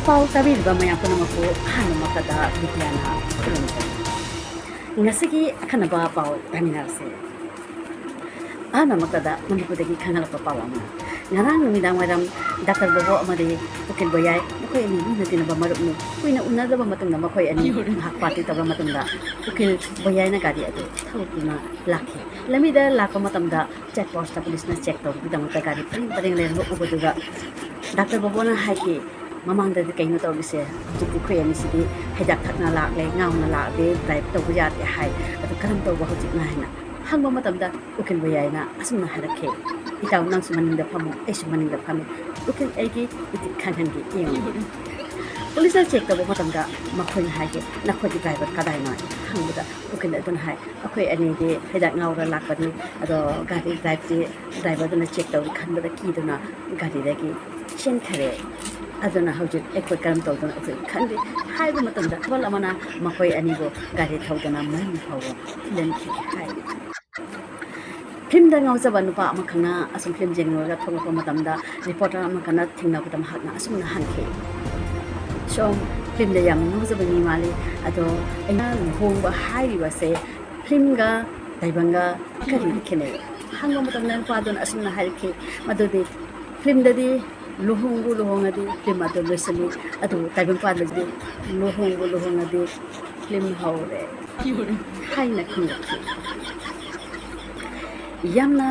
Pau tabirba maya punamaku hanumakada bidyana kurumjani. Ngasigi kanaba pau taminarse. Makada manipudagi kangalapa pau ama. Ngarang numidang waram Dr. Bobo amadi ukil boyay makoy ani ni natin ba marupno. Kuina unada ba matunda makoy ani hakpati tabra matunda. Ukil boyay na gadi ado thawtuna lakhi. Lamida lakpa matamda check post ta police na check taw bidang ta gadi paring len ubaduga. Dr. Bobo na haiki mamangda di kaino tawlise jiti khoy ani sidi hidak thakna lakle ngauna lakde drive taw yate hai adu karam taw ba hojik na hina hangba matamda ukil boyay na asumna harakhe itaw nang sumaninda phamu ai sumaninda phami ukil aigi iti khanhangi iyong police na check taw matamda makhoi haige na khodi driver kadai na hangbuda ukil adun hai akhoi ani de hidak ngaura lakpani ado gari drive de driver duna check taw khanbada ki duna gari dagi chen khare aduna hojik ekoi karam taw duna ukil khandi haibu matamda wal amana makhoi ani bo gari thawdana mai phawo len ki hai film da ngawjaba nupa amakana asum film jengnoga thongpa matamda reporter amakana thingna kutam hakna asumna hanke so film da yam ngawjaba ni mali ado aina luhongba haiba se film ga daibanga kari khene hangba matamna padon asumna halke madodi film da di luhongadi film ado lesali ado daibang padodi luhongadi film haure haina khungki yamna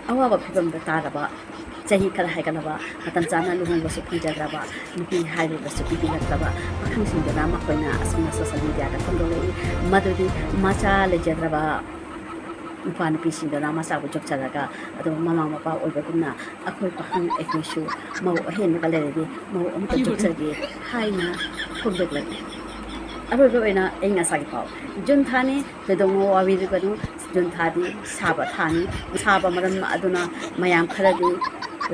awaba phibam da taraba chahi kala hai kana ba matan chana luhung basu phunjadra ba nupi haire basu pipi latraba pakhang sing da ma koina asma social media da kondole madudi macha le jadra ba nupa nupi sing da ma sa bu jok chalaga ado mama mapa oiba kunna akhoi pakhang ekishu mau hen ka le de mau amta jok chagi haina khobdek la aro go ina enga sagi pau jun thani te dongo awiri kanu jun thadi saba maram aduna mayam kharadi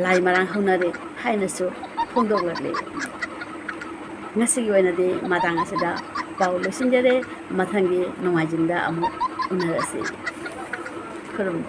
lai marang hunare hainasu phongdok lakle ngasi oina de madang asida pau losinjare mathangi nongajinda amu unarasi kurum